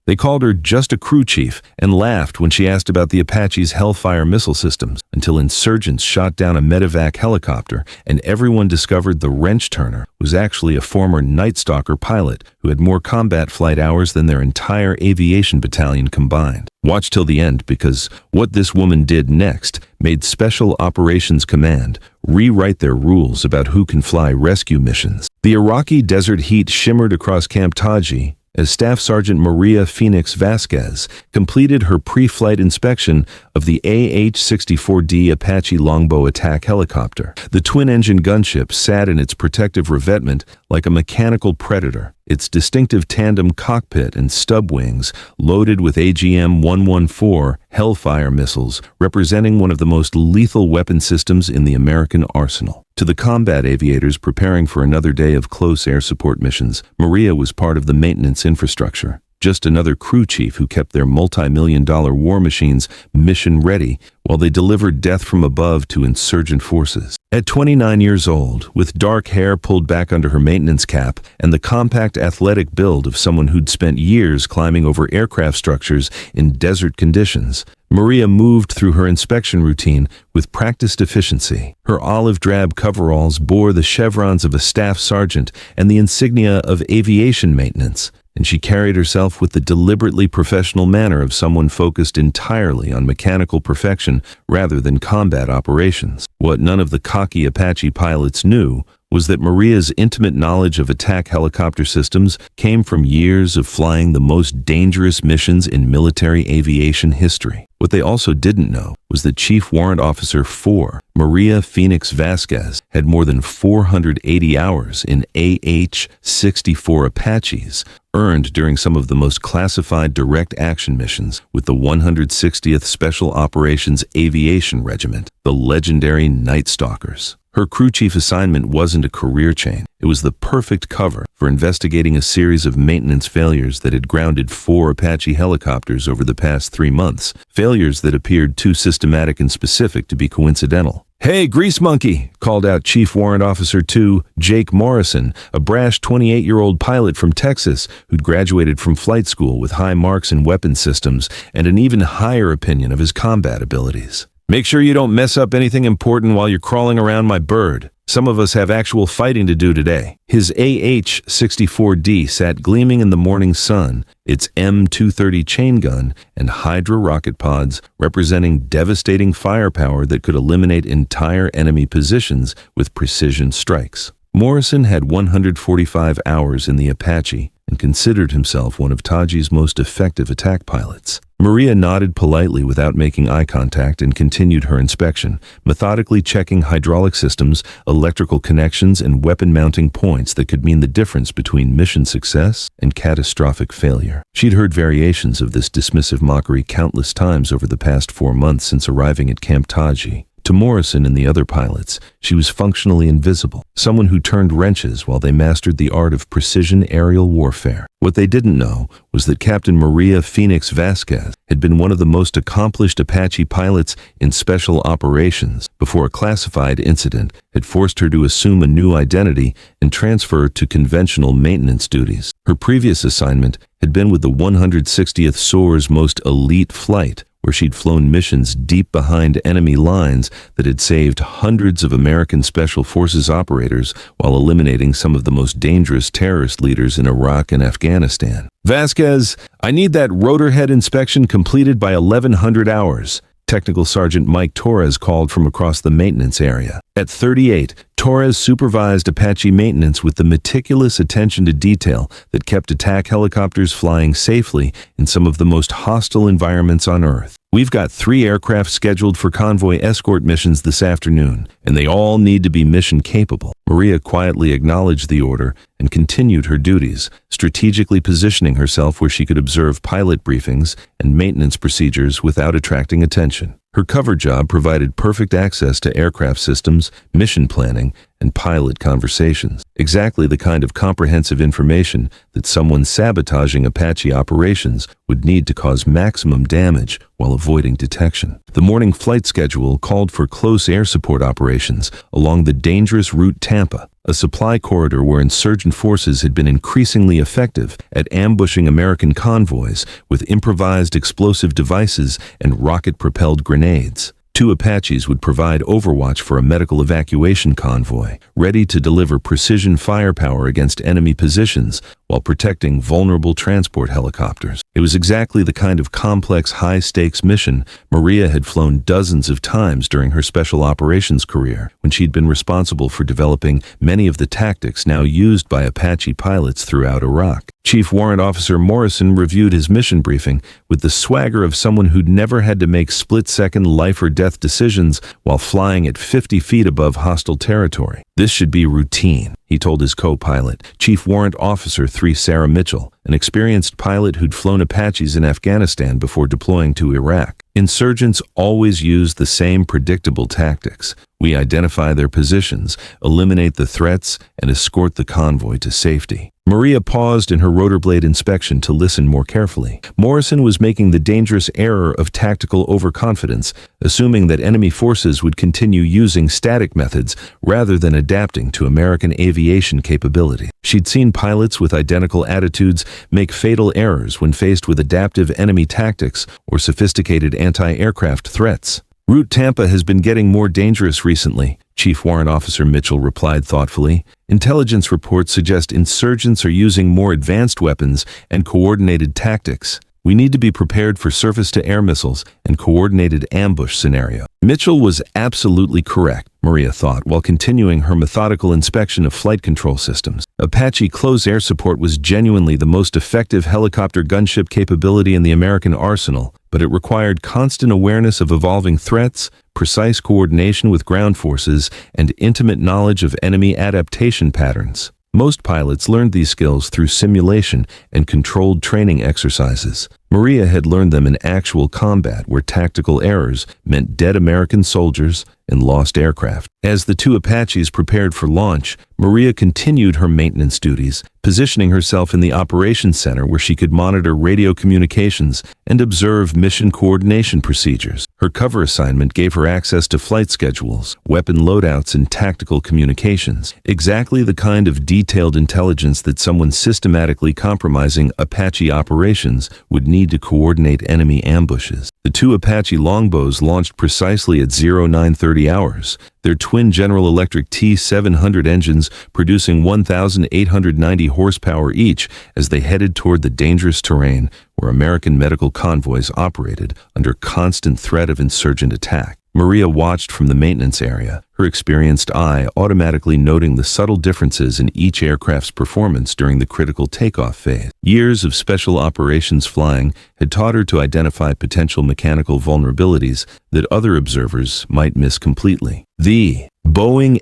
They called her just a crew chief and laughed when she asked about the Apache's Hellfire missile systems, until insurgents shot down a medevac helicopter and everyone discovered the wrench turner was actually a former Night Stalker pilot who had more combat flight hours than their entire aviation battalion combined. Watch till the end, because what this woman did next made Special Operations Command rewrite their rules about who can fly rescue missions. The Iraqi desert heat shimmered across Camp Taji as Staff Sergeant Maria Phoenix Vasquez completed her pre-flight inspection of the AH-64 Apache longbow attack helicopter. The twin-engine gunship sat in its protective revetment like a mechanical predator, its distinctive tandem cockpit and stub wings loaded with AGM-114 Hellfire missiles, representing one of the most lethal weapon systems in the American arsenal. To the combat aviators preparing for another day of close air support missions, Maria was part of the maintenance infrastructure, just another crew chief who kept their multi-million-dollar war machines mission-ready while they delivered death from above to insurgent forces. At 29 years old, with dark hair pulled back under her maintenance cap and the compact athletic build of someone who'd spent years climbing over aircraft structures in desert conditions, Maria moved through her inspection routine with practiced efficiency. Her olive drab coveralls bore the chevrons of a staff sergeant and the insignia of aviation maintenance, and she carried herself with the deliberately professional manner of someone focused entirely on mechanical perfection rather than combat operations. What none of the cocky Apache pilots knew was that Maria's intimate knowledge of attack helicopter systems came from years of flying the most dangerous missions in military aviation history. What they also didn't know was that Chief Warrant Officer 4, Maria Phoenix Vasquez, had more than 480 hours in AH-64 Apaches, earned during some of the most classified direct action missions with the 160th Special Operations Aviation Regiment, the legendary Night Stalkers. Her crew chief assignment wasn't a career change. It was the perfect cover for investigating a series of maintenance failures that had grounded 4 Apache helicopters over the past 3 months, failures that appeared too systematic and specific to be coincidental. "Hey, Grease Monkey," called out Chief Warrant Officer 2, Jake Morrison, a brash 28-year-old pilot from Texas who'd graduated from flight school with high marks in weapons systems and an even higher opinion of his combat abilities. "Make sure you don't mess up anything important while you're crawling around my bird. Some of us have actual fighting to do today." His AH-64D sat gleaming in the morning sun, its M230 chain gun and Hydra rocket pods representing devastating firepower that could eliminate entire enemy positions with precision strikes. Morrison had 145 hours in the Apache and considered himself one of Taji's most effective attack pilots. Maria nodded politely without making eye contact and continued her inspection, methodically checking hydraulic systems, electrical connections, and weapon mounting points that could mean the difference between mission success and catastrophic failure. She'd heard variations of this dismissive mockery countless times over the past 4 months since arriving at Camp Taji. To Morrison and the other pilots, she was functionally invisible, someone who turned wrenches while they mastered the art of precision aerial warfare. What they didn't know was that Captain Maria Phoenix Vasquez had been one of the most accomplished Apache pilots in special operations before a classified incident had forced her to assume a new identity and transfer to conventional maintenance duties. Her previous assignment had been with the 160th SOAR's most elite flight, where she'd flown missions deep behind enemy lines that had saved hundreds of American Special Forces operators while eliminating some of the most dangerous terrorist leaders in Iraq and Afghanistan. "Vasquez, I need that rotor head inspection completed by 1100 hours. Technical Sergeant Mike Torres called from across the maintenance area. At 38, Torres supervised Apache maintenance with the meticulous attention to detail that kept attack helicopters flying safely in some of the most hostile environments on Earth. "We've got 3 aircraft scheduled for convoy escort missions this afternoon, and they all need to be mission capable." Maria quietly acknowledged the order and continued her duties, strategically positioning herself where she could observe pilot briefings and maintenance procedures without attracting attention. Her cover job provided perfect access to aircraft systems, mission planning, and pilot conversations. Exactly the kind of comprehensive information that someone sabotaging Apache operations would need to cause maximum damage while avoiding detection. The morning flight schedule called for close air support operations along the dangerous route Tampa, a supply corridor where insurgent forces had been increasingly effective at ambushing American convoys with improvised explosive devices and rocket-propelled grenades. 2 Apaches would provide overwatch for a medical evacuation convoy, ready to deliver precision firepower against enemy positions while protecting vulnerable transport helicopters. It was exactly the kind of complex, high-stakes mission Maria had flown dozens of times during her special operations career, when she'd been responsible for developing many of the tactics now used by Apache pilots throughout Iraq. Chief Warrant Officer Morrison reviewed his mission briefing with the swagger of someone who'd never had to make split-second life-or-death decisions while flying at 50 feet above hostile territory. This should be routine, he told his co-pilot, Chief Warrant Officer 3 Sarah Mitchell, an experienced pilot who'd flown Apaches in Afghanistan before deploying to Iraq. Insurgents always use the same predictable tactics. We identify their positions, eliminate the threats, and escort the convoy to safety. Maria paused in her rotor blade inspection to listen more carefully. Morrison was making the dangerous error of tactical overconfidence, assuming that enemy forces would continue using static methods rather than adapting to American aviation capability. She'd seen pilots with identical attitudes make fatal errors when faced with adaptive enemy tactics or sophisticated anti-aircraft threats. Route Tampa has been getting more dangerous recently, Chief Warrant Officer Mitchell replied thoughtfully. Intelligence reports suggest insurgents are using more advanced weapons and coordinated tactics. We need to be prepared for surface-to-air missiles and coordinated ambush scenario. Mitchell was absolutely correct, Maria thought, while continuing her methodical inspection of flight control systems. Apache close air support was genuinely the most effective helicopter gunship capability in the American arsenal, but it required constant awareness of evolving threats, precise coordination with ground forces, and intimate knowledge of enemy adaptation patterns. Most pilots learned these skills through simulation and controlled training exercises. Maria had learned them in actual combat where tactical errors meant dead American soldiers and lost aircraft. As the 2 Apaches prepared for launch, Maria continued her maintenance duties, positioning herself in the operations center where she could monitor radio communications and observe mission coordination procedures. Her cover assignment gave her access to flight schedules, weapon loadouts, and tactical communications, exactly the kind of detailed intelligence that someone systematically compromising Apache operations would need to coordinate enemy ambushes. The 2 Apache longbows launched precisely at 0930 hours, their twin General Electric T-700 engines producing 1,890 horsepower each as they headed toward the dangerous terrain where American medical convoys operated under constant threat of insurgent attack. Maria watched from the maintenance area, her experienced eye automatically noting the subtle differences in each aircraft's performance during the critical takeoff phase. Years of special operations flying had taught her to identify potential mechanical vulnerabilities that other observers might miss completely. The Boeing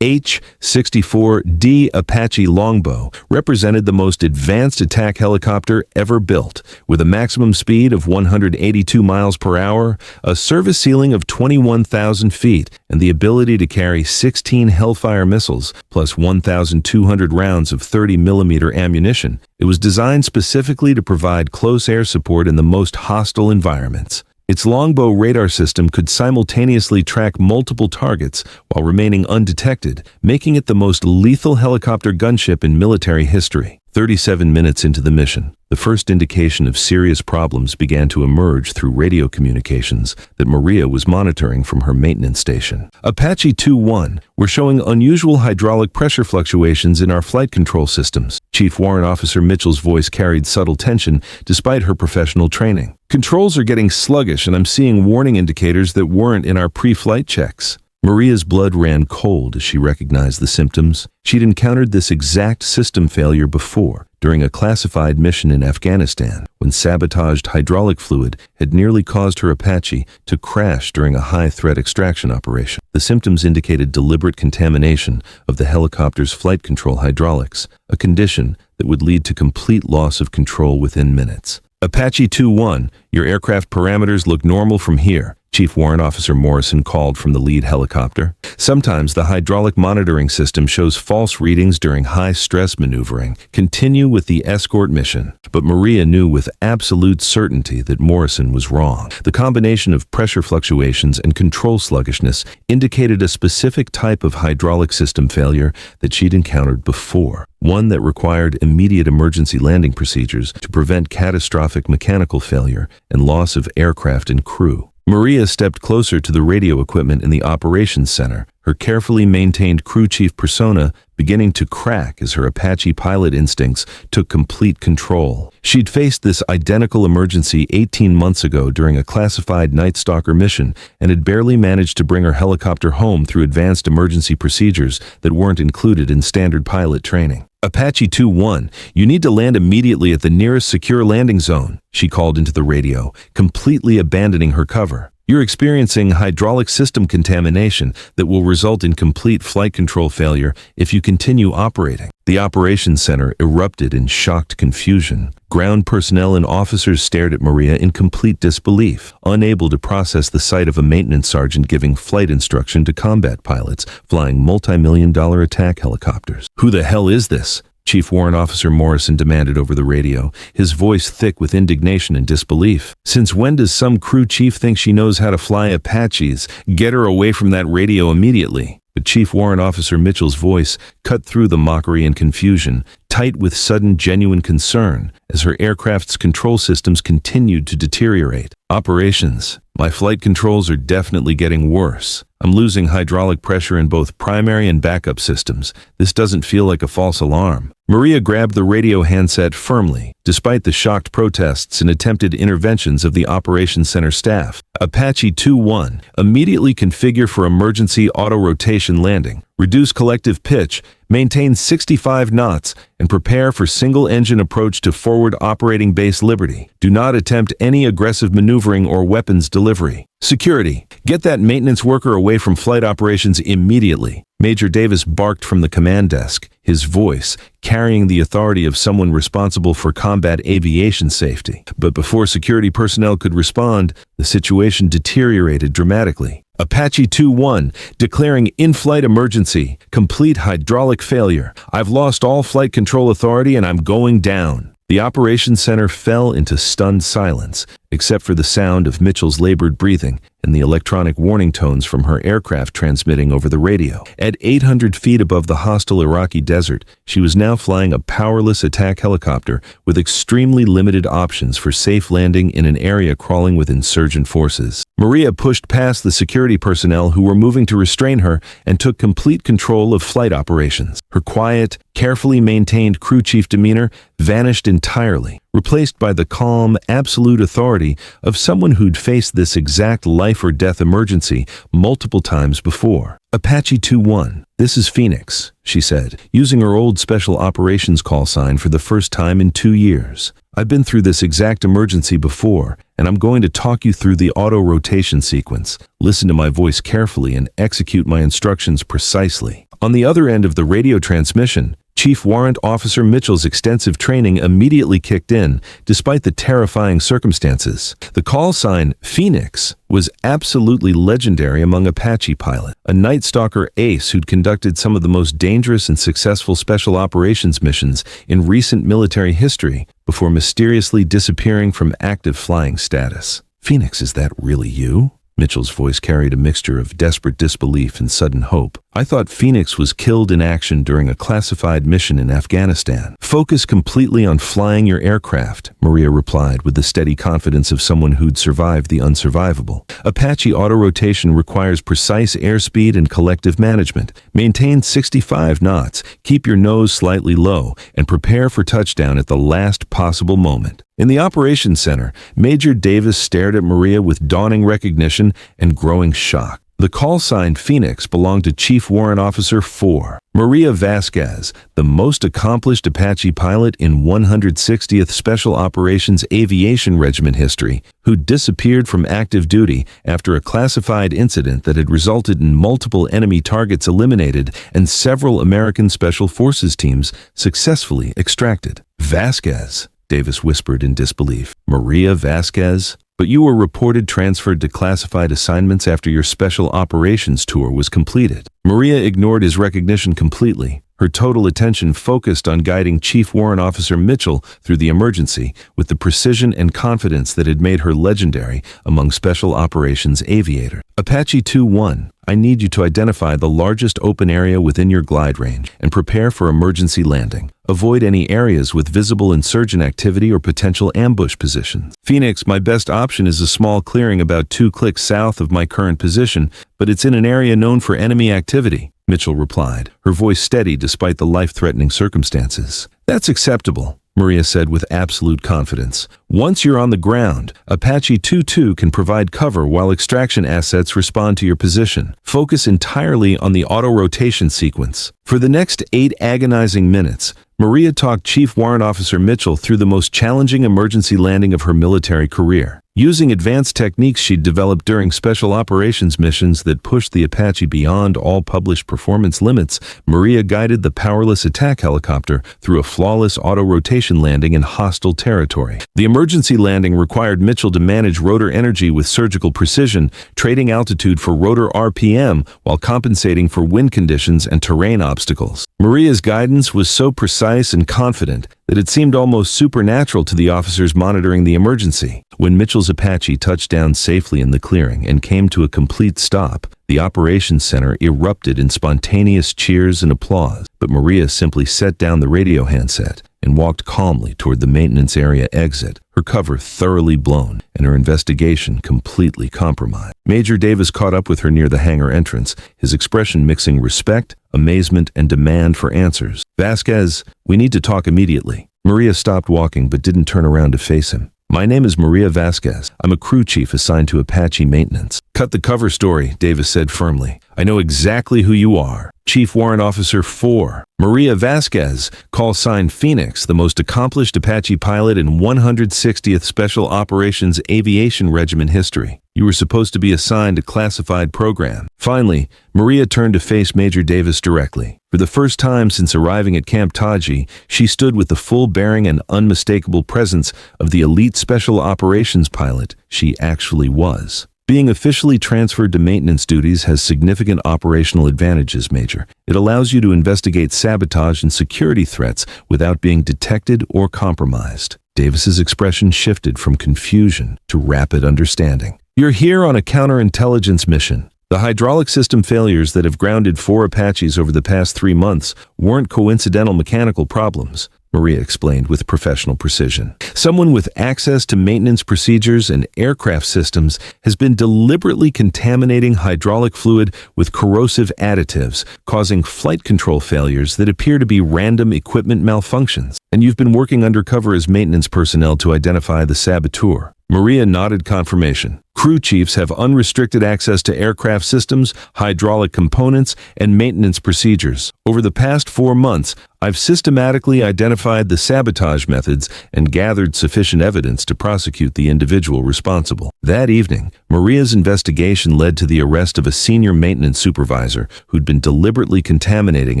AH-64 Apache longbow represented the most advanced attack helicopter ever built, with a maximum speed of 182 miles per hour, a service ceiling of 21,000 feet, and the ability to carry 16 Hellfire missiles plus 1,200 rounds of 30mm ammunition. It was designed specifically to provide close air support in the most hostile environments. Its longbow radar system could simultaneously track multiple targets while remaining undetected, making it the most lethal helicopter gunship in military history. 37 minutes into the mission, the first indication of serious problems began to emerge through radio communications that Maria was monitoring from her maintenance station. Apache 2-1 were showing unusual hydraulic pressure fluctuations in our flight control systems. Chief Warrant Officer Mitchell's voice carried subtle tension despite her professional training. Controls are getting sluggish and I'm seeing warning indicators that weren't in our pre-flight checks. Maria's blood ran cold as she recognized the symptoms. She'd encountered this exact system failure before, during a classified mission in Afghanistan, when sabotaged hydraulic fluid had nearly caused her Apache to crash during a high-threat extraction operation. The symptoms indicated deliberate contamination of the helicopter's flight control hydraulics, a condition that would lead to complete loss of control within minutes. Apache 2-1, your aircraft parameters look normal from here, Chief Warrant Officer Morrison called from the lead helicopter. Sometimes the hydraulic monitoring system shows false readings during high-stress maneuvering. Continue with the escort mission. But Maria knew with absolute certainty that Morrison was wrong. The combination of pressure fluctuations and control sluggishness indicated a specific type of hydraulic system failure that she'd encountered before, one that required immediate emergency landing procedures to prevent catastrophic mechanical failure and loss of aircraft and crew. Maria stepped closer to the radio equipment in the operations center, her carefully maintained crew chief persona beginning to crack as her Apache pilot instincts took complete control. She'd faced this identical emergency 18 months ago during a classified Night Stalker mission and had barely managed to bring her helicopter home through advanced emergency procedures that weren't included in standard pilot training. Apache 2-1, you need to land immediately at the nearest secure landing zone, she called into the radio, completely abandoning her cover. You're experiencing hydraulic system contamination that will result in complete flight control failure if you continue operating. The operations center erupted in shocked confusion. Ground personnel and officers stared at Maria in complete disbelief, unable to process the sight of a maintenance sergeant giving flight instruction to combat pilots flying multi-million-dollar attack helicopters. Who the hell is this? Chief Warrant Officer Morrison demanded over the radio, his voice thick with indignation and disbelief. Since when does some crew chief think she knows how to fly Apaches? Get her away from that radio immediately. But Chief Warrant Officer Mitchell's voice cut through the mockery and confusion, tight with sudden, genuine concern, as her aircraft's control systems continued to deteriorate. Operations. My flight controls are definitely getting worse. I'm losing hydraulic pressure in both primary and backup systems. This doesn't feel like a false alarm. Maria grabbed the radio handset firmly, despite the shocked protests and attempted interventions of the operations center staff. Apache 2-1, immediately configure for emergency auto-rotation landing. Reduce collective pitch, maintain 65 knots, and prepare for single-engine approach to forward operating base Liberty. Do not attempt any aggressive maneuvering or weapons delivery. Security, get that maintenance worker away from flight operations immediately. Major Davis barked from the command desk, his voice carrying the authority of someone responsible for combat aviation safety. But before security personnel could respond, the situation deteriorated dramatically. Apache 2-1, declaring in-flight emergency, complete hydraulic failure. I've lost all flight control authority and I'm going down. The operations center fell into stunned silence, except for the sound of Mitchell's labored breathing and the electronic warning tones from her aircraft transmitting over the radio. At 800 feet above the hostile Iraqi desert, she was now flying a powerless attack helicopter with extremely limited options for safe landing in an area crawling with insurgent forces. Maria pushed past the security personnel who were moving to restrain her and took complete control of flight operations. Her quiet, carefully maintained crew chief demeanor vanished entirely, replaced by the calm, absolute authority of someone who'd faced this exact life-or-death emergency multiple times before. Apache 2-1, this is Phoenix, she said, using her old special operations call sign for the first time in 2 years. I've been through this exact emergency before, and I'm going to talk you through the auto-rotation sequence. Listen to my voice carefully and execute my instructions precisely. On the other end of the radio transmission, Chief Warrant Officer Mitchell's extensive training immediately kicked in, despite the terrifying circumstances. The call sign, Phoenix, was absolutely legendary among Apache pilots, a Night Stalker ace who'd conducted some of the most dangerous and successful special operations missions in recent military history before mysteriously disappearing from active flying status. Phoenix, is that really you? Mitchell's voice carried a mixture of desperate disbelief and sudden hope. I thought Phoenix was killed in action during a classified mission in Afghanistan. Focus completely on flying your aircraft, Maria replied with the steady confidence of someone who'd survived the unsurvivable. Apache auto-rotation requires precise airspeed and collective management. Maintain 65 knots, keep your nose slightly low, and prepare for touchdown at the last possible moment. In the operations center, Major Davis stared at Maria with dawning recognition and growing shock. The call sign Phoenix belonged to Chief Warrant Officer 4, Maria Vasquez, the most accomplished Apache pilot in 160th Special Operations Aviation Regiment history, who disappeared from active duty after a classified incident that had resulted in multiple enemy targets eliminated and several American Special Forces teams successfully extracted. Vasquez, Davis whispered in disbelief. Maria Vasquez? but you were reported transferred to classified assignments after your special operations tour was completed. Maria ignored his recognition completely, her total attention focused on guiding Chief Warrant Officer Mitchell through the emergency with the precision and confidence that had made her legendary among special operations aviators. Apache 2-1, I need you to identify the largest open area within your glide range and prepare for emergency landing. Avoid any areas with visible insurgent activity or potential ambush positions. Phoenix, my best option is a small clearing about 2 clicks south of my current position, but it's in an area known for enemy activity, Mitchell replied, her voice steady despite the life-threatening circumstances. That's acceptable, Maria said with absolute confidence. Once you're on the ground, Apache 2-2 can provide cover while extraction assets respond to your position. Focus entirely on the auto-rotation sequence. For the next 8 agonizing minutes, Maria talked Chief Warrant Officer Mitchell through the most challenging emergency landing of her military career. Using advanced techniques she'd developed during special operations missions that pushed the Apache beyond all published performance limits, Maria guided the powerless attack helicopter through a flawless auto-rotation landing in hostile territory. The emergency landing required Mitchell to manage rotor energy with surgical precision, trading altitude for rotor RPM while compensating for wind conditions and terrain obstacles. Maria's guidance was so precise and confident that it seemed almost supernatural to the officers monitoring the emergency. When Mitchell's Apache touched down safely in the clearing and came to a complete stop, the operations center erupted in spontaneous cheers and applause, but Maria simply set down the radio handset and walked calmly toward the maintenance area exit, her cover thoroughly blown and her investigation completely compromised. Major Davis caught up with her near the hangar entrance, his expression mixing respect, amazement, and demand for answers. Vasquez, we need to talk immediately. Maria stopped walking but didn't turn around to face him. My name is Maria Vasquez. I'm a crew chief assigned to Apache maintenance. Cut the cover story, Davis said firmly. I know exactly who you are. Chief Warrant Officer 4, Maria Vasquez, call sign Phoenix, the most accomplished Apache pilot in 160th Special Operations Aviation Regiment history. You were supposed to be assigned a classified program. Finally, Maria turned to face Major Davis directly. For the first time since arriving at Camp Taji, she stood with the full bearing and unmistakable presence of the elite special operations pilot she actually was. Being officially transferred to maintenance duties has significant operational advantages, Major. It allows you to investigate sabotage and security threats without being detected or compromised. Davis's expression shifted from confusion to rapid understanding. You're here on a counterintelligence mission. The hydraulic system failures that have grounded 4 Apaches over the past 3 months weren't coincidental mechanical problems, Maria explained with professional precision. Someone with access to maintenance procedures and aircraft systems has been deliberately contaminating hydraulic fluid with corrosive additives, causing flight control failures that appear to be random equipment malfunctions. And you've been working undercover as maintenance personnel to identify the saboteur. Maria nodded confirmation. Crew chiefs have unrestricted access to aircraft systems, hydraulic components, and maintenance procedures. Over the past 4 months, I've systematically identified the sabotage methods and gathered sufficient evidence to prosecute the individual responsible. That evening, Maria's investigation led to the arrest of a senior maintenance supervisor who'd been deliberately contaminating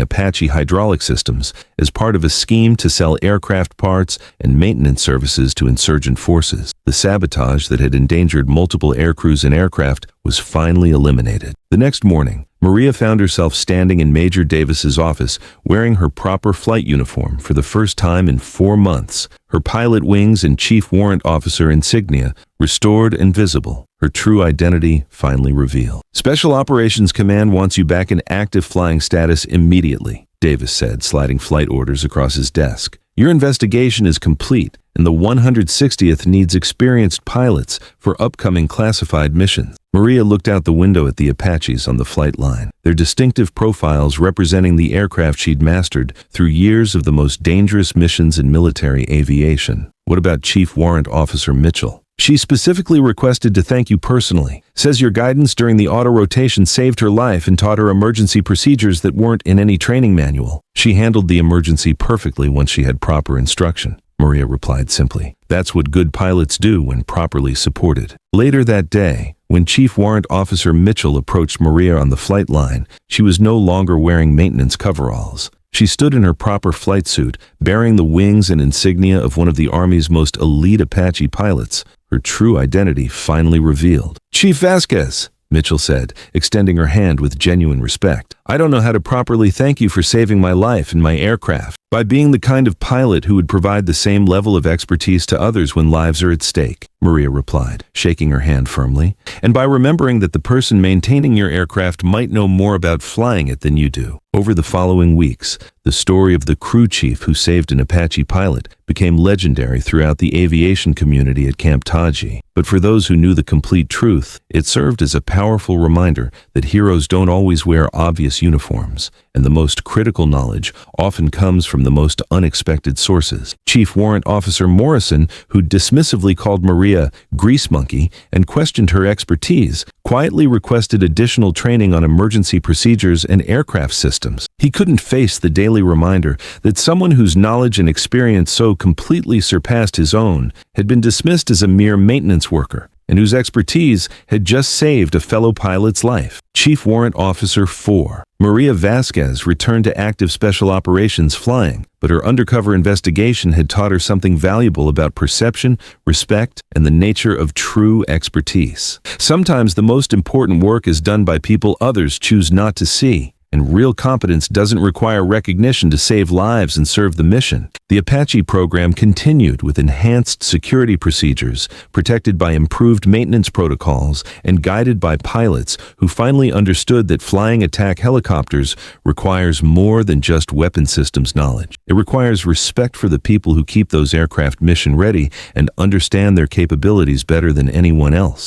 Apache hydraulic systems as part of a scheme to sell aircraft parts and maintenance services to insurgent forces. The sabotage that had endangered multiple aircrews and aircraft was finally eliminated. The next morning, Maria found herself standing in Major Davis's office wearing her proper flight uniform for the first time in 4 months, her pilot wings and Chief Warrant Officer insignia restored and visible, her true identity finally revealed. Special Operations Command wants you back in active flying status immediately, Davis said, sliding flight orders across his desk. Your investigation is complete, and the 160th needs experienced pilots for upcoming classified missions. Maria looked out the window at the Apaches on the flight line, their distinctive profiles representing the aircraft she'd mastered through years of the most dangerous missions in military aviation. What about Chief Warrant Officer Mitchell? She specifically requested to thank you personally, says your guidance during the auto-rotation saved her life and taught her emergency procedures that weren't in any training manual. She handled the emergency perfectly once she had proper instruction, Maria replied simply. That's what good pilots do when properly supported. Later that day, when Chief Warrant Officer Mitchell approached Maria on the flight line, she was no longer wearing maintenance coveralls. She stood in her proper flight suit, bearing the wings and insignia of one of the Army's most elite Apache pilots, her true identity finally revealed. "Chief Vasquez," Mitchell said, extending her hand with genuine respect. "I don't know how to properly thank you for saving my life and my aircraft. By being the kind of pilot who would provide the same level of expertise to others when lives are at stake," Maria replied, shaking her hand firmly, "and by remembering that the person maintaining your aircraft might know more about flying it than you do." Over the following weeks, the story of the crew chief who saved an Apache pilot became legendary throughout the aviation community at Camp Taji. But for those who knew the complete truth, it served as a powerful reminder that heroes don't always wear obvious uniforms, and the most critical knowledge often comes from the most unexpected sources. Chief Warrant Officer Morrison, who dismissively called Maria "grease monkey" and questioned her expertise, quietly requested additional training on emergency procedures and aircraft systems. He couldn't face the daily reminder that someone whose knowledge and experience so completely surpassed his own had been dismissed as a mere maintenance worker, and whose expertise had just saved a fellow pilot's life. Chief Warrant Officer 4. Maria Vasquez returned to active special operations flying, but her undercover investigation had taught her something valuable about perception, respect, and the nature of true expertise. Sometimes the most important work is done by people others choose not to see. And real competence doesn't require recognition to save lives and serve the mission. The Apache program continued with enhanced security procedures, protected by improved maintenance protocols, and guided by pilots who finally understood that flying attack helicopters requires more than just weapon systems knowledge. It requires respect for the people who keep those aircraft mission ready and understand their capabilities better than anyone else.